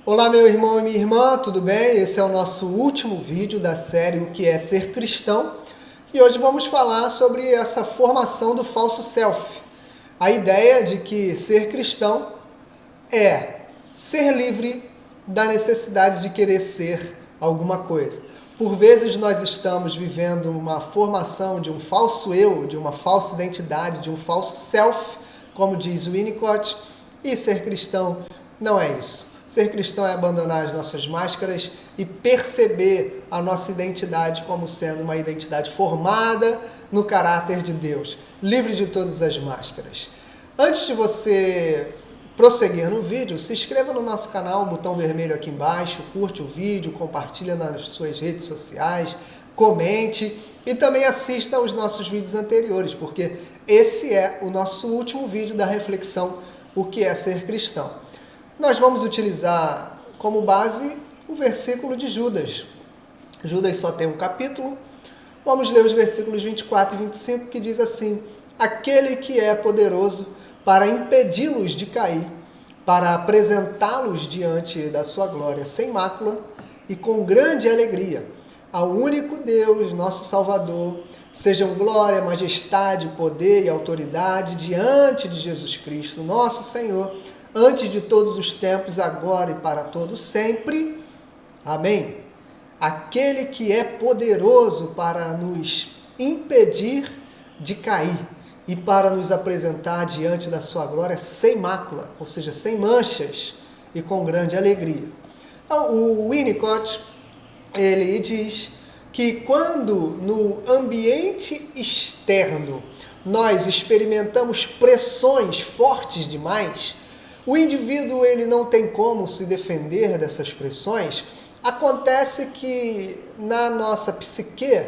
Olá, meu irmão e minha irmã, tudo bem? Esse é o nosso último vídeo da série O que é Ser Cristão. E hoje vamos falar sobre essa formação do falso self. A ideia de que ser cristão é ser livre da necessidade de querer ser alguma coisa. Por vezes nós estamos vivendo uma formação de um falso eu, de uma falsa identidade, de um falso self, como diz o Winnicott, e ser cristão não é isso. Ser cristão é abandonar as nossas máscaras e perceber a nossa identidade como sendo uma identidade formada no caráter de Deus, livre de todas as máscaras. Antes de você prosseguir no vídeo, se inscreva no nosso canal, o botão vermelho aqui embaixo, curte o vídeo, compartilha nas suas redes sociais, comente e também assista aos nossos vídeos anteriores, porque esse é o nosso último vídeo da reflexão O que é ser cristão. Nós vamos utilizar como base o versículo de Judas. Judas só tem um capítulo. Vamos ler os versículos 24 e 25, que diz assim: aquele que é poderoso para impedi-los de cair, para apresentá-los diante da sua glória sem mácula e com grande alegria. Ao único Deus, nosso Salvador, sejam glória, majestade, poder e autoridade diante de Jesus Cristo, nosso Senhor, antes de todos os tempos, agora e para todos sempre. Amém. Aquele que é poderoso para nos impedir de cair e para nos apresentar diante da sua glória sem mácula, ou seja, sem manchas e com grande alegria. Então, o Winnicott, ele diz que quando no ambiente externo nós experimentamos pressões fortes demais, o indivíduo ele não tem como se defender dessas pressões. Acontece que na nossa psique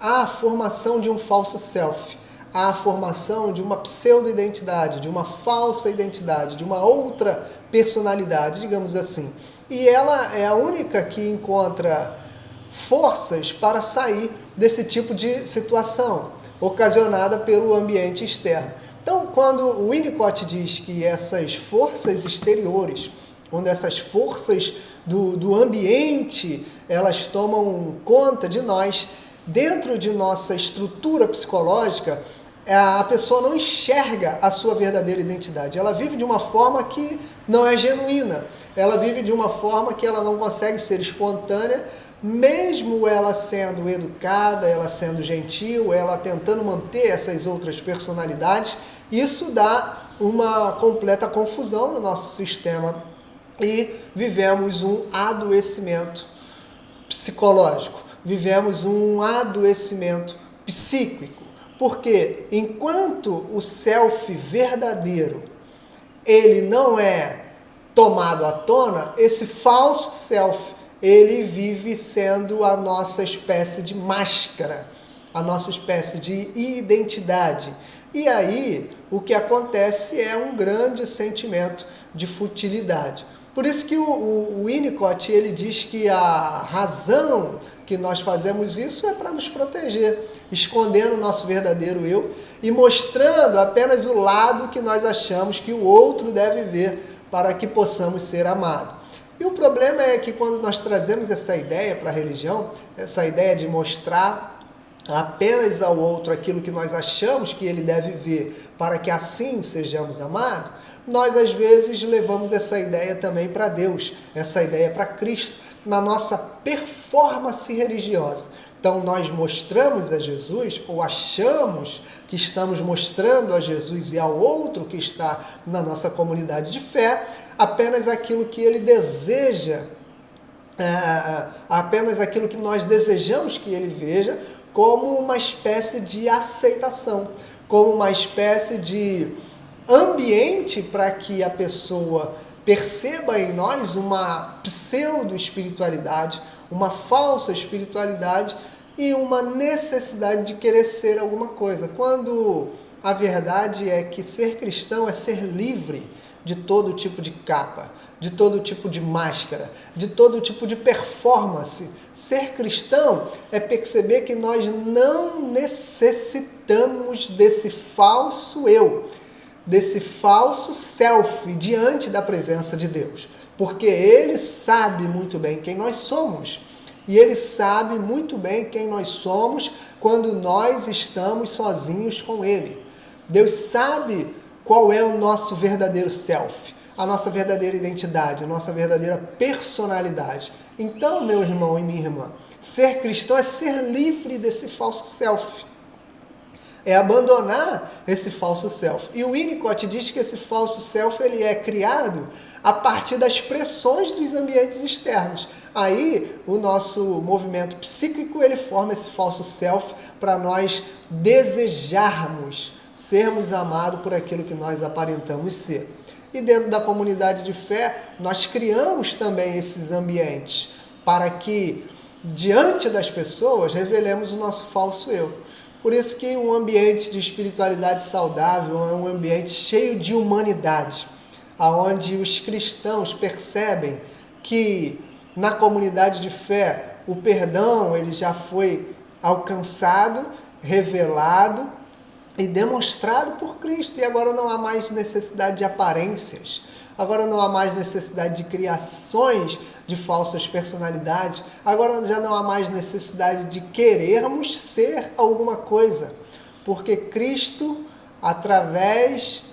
há a formação de um falso self, há a formação de uma pseudo-identidade, de uma falsa identidade, de uma outra personalidade, digamos assim. E ela é a única que encontra forças para sair desse tipo de situação, ocasionada pelo ambiente externo. Então, quando o Winnicott diz que essas forças exteriores, quando essas forças do ambiente, elas tomam conta de nós, dentro de nossa estrutura psicológica, a pessoa não enxerga a sua verdadeira identidade. Ela vive de uma forma que não é genuína. Ela vive de uma forma que ela não consegue ser espontânea, mesmo ela sendo educada, ela sendo gentil, ela tentando manter essas outras personalidades. Isso dá uma completa confusão no nosso sistema e vivemos um adoecimento psicológico, vivemos um adoecimento psíquico. Porque enquanto o self verdadeiro ele não é tomado à tona, esse falso self ele vive sendo a nossa espécie de máscara, a nossa espécie de identidade. E aí, o que acontece é um grande sentimento de futilidade. Por isso que o Winnicott ele diz que a razão que nós fazemos isso é para nos proteger, escondendo o nosso verdadeiro eu e mostrando apenas o lado que nós achamos que o outro deve ver para que possamos ser amados. E o problema é que quando nós trazemos essa ideia para a religião, essa ideia de mostrar apenas ao outro aquilo que nós achamos que ele deve ver para que assim sejamos amados, nós às vezes levamos essa ideia também para Deus, essa ideia para Cristo, na nossa performance religiosa. Então nós mostramos a Jesus, ou achamos que estamos mostrando a Jesus e ao outro que está na nossa comunidade de fé, apenas aquilo que ele deseja, apenas aquilo que nós desejamos que ele veja, como uma espécie de aceitação, como uma espécie de ambiente para que a pessoa perceba em nós uma pseudo-espiritualidade, uma falsa espiritualidade e uma necessidade de querer ser alguma coisa. Quando a verdade é que ser cristão é ser livre de todo tipo de capa, de todo tipo de máscara, de todo tipo de performance. Ser cristão é perceber que nós não necessitamos desse falso eu. desse falso self diante da presença de Deus. Porque Ele sabe muito bem quem nós somos. E Ele sabe muito bem quem nós somos quando nós estamos sozinhos com Ele. Deus sabe qual é o nosso verdadeiro self, a nossa verdadeira identidade, a nossa verdadeira personalidade. Então, meu irmão e minha irmã, ser cristão é ser livre desse falso self. É abandonar esse falso self. E o Winnicott diz que esse falso self ele é criado a partir das pressões dos ambientes externos. Aí o nosso movimento psíquico ele forma esse falso self para nós desejarmos sermos amados por aquilo que nós aparentamos ser. E dentro da comunidade de fé, nós criamos também esses ambientes para que, diante das pessoas, revelemos o nosso falso eu. Por isso que um ambiente de espiritualidade saudável é um ambiente cheio de humanidade, onde os cristãos percebem que na comunidade de fé o perdão ele já foi alcançado, revelado e demonstrado por Cristo. E agora não há mais necessidade de aparências, agora não há mais necessidade de criações de falsas personalidades, agora já não há mais necessidade de querermos ser alguma coisa, porque Cristo, através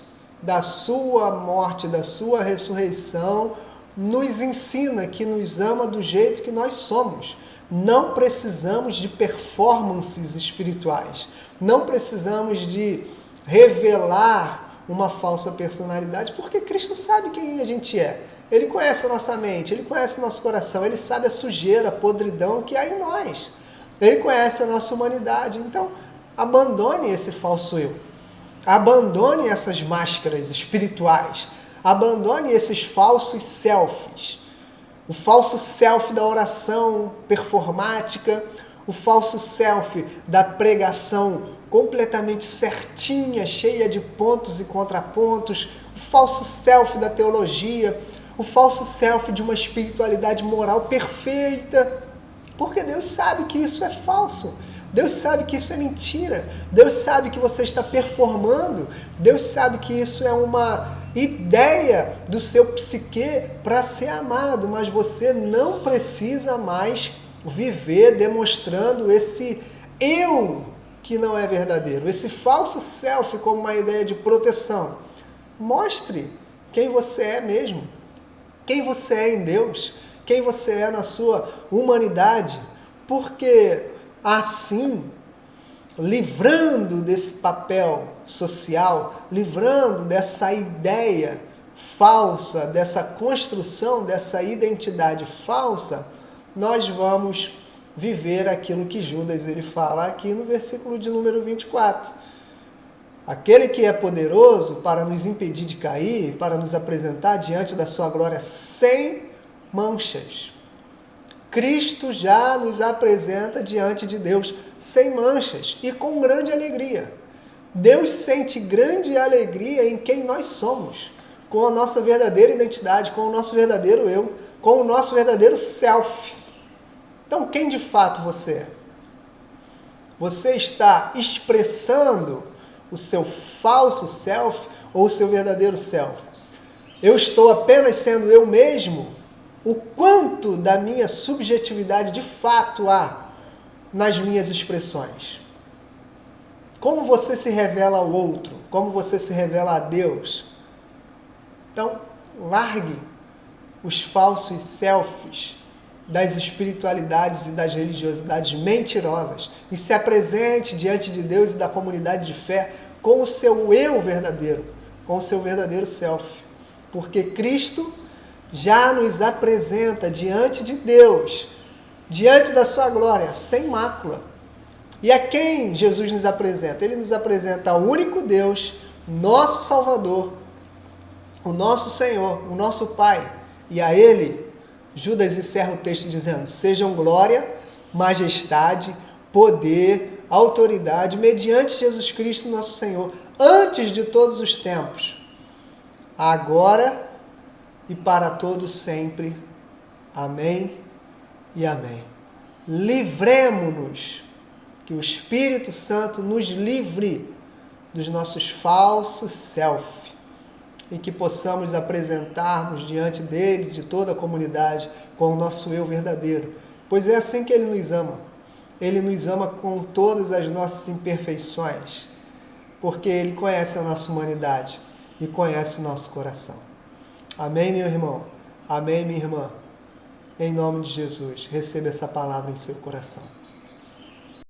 da sua morte, da sua ressurreição, nos ensina que nos ama do jeito que nós somos. Não precisamos de performances espirituais, não precisamos de revelar uma falsa personalidade, porque Cristo sabe quem a gente é. Ele conhece a nossa mente, Ele conhece o nosso coração, Ele sabe a sujeira, a podridão que há em nós. Ele conhece a nossa humanidade. Então, abandone esse falso eu. Abandone essas máscaras espirituais. Abandone esses falsos selfies. O falso self da oração performática, o falso self da pregação completamente certinha, cheia de pontos e contrapontos, o falso self da teologia, o falso self de uma espiritualidade moral perfeita, porque Deus sabe que isso é falso, Deus sabe que isso é mentira, Deus sabe que você está performando, Deus sabe que isso é uma ideia do seu psique para ser amado, mas você não precisa mais viver demonstrando esse eu que não é verdadeiro, esse falso self como uma ideia de proteção. Mostre quem você é mesmo, quem você é em Deus, quem você é na sua humanidade, porque assim, livrando desse papel social, livrando dessa ideia falsa, dessa construção, dessa identidade falsa, nós vamos viver aquilo que Judas ele fala aqui no versículo de número 24. Aquele que é poderoso para nos impedir de cair, para nos apresentar diante da sua glória sem manchas. Cristo já nos apresenta diante de Deus sem manchas e com grande alegria. Deus sente grande alegria em quem nós somos, com a nossa verdadeira identidade, com o nosso verdadeiro eu, com o nosso verdadeiro self. Então, quem de fato você é? Você está expressando o seu falso self ou o seu verdadeiro self? Eu estou apenas sendo eu mesmo? O quanto da minha subjetividade de fato há nas minhas expressões? Como você se revela ao outro? Como você se revela a Deus? Então, largue os falsos selfies das espiritualidades e das religiosidades mentirosas e se apresente diante de Deus e da comunidade de fé com o seu eu verdadeiro, com o seu verdadeiro self. Porque Cristo já nos apresenta diante de Deus, diante da sua glória, sem mácula. E a quem Jesus nos apresenta? Ele nos apresenta ao único Deus, nosso Salvador, o nosso Senhor, o nosso Pai. E a Ele, Judas encerra o texto dizendo: sejam glória, majestade, poder, autoridade, mediante Jesus Cristo, nosso Senhor, antes de todos os tempos, agora e para todos sempre. Amém e amém. Livremo-nos, que o Espírito Santo nos livre dos nossos falsos self, e que possamos apresentarmos diante dele, de toda a comunidade, com o nosso eu verdadeiro. Pois é assim que ele nos ama. Ele nos ama com todas as nossas imperfeições, porque ele conhece a nossa humanidade e conhece o nosso coração. Amém, meu irmão? Amém, minha irmã? Em nome de Jesus, receba essa palavra em seu coração.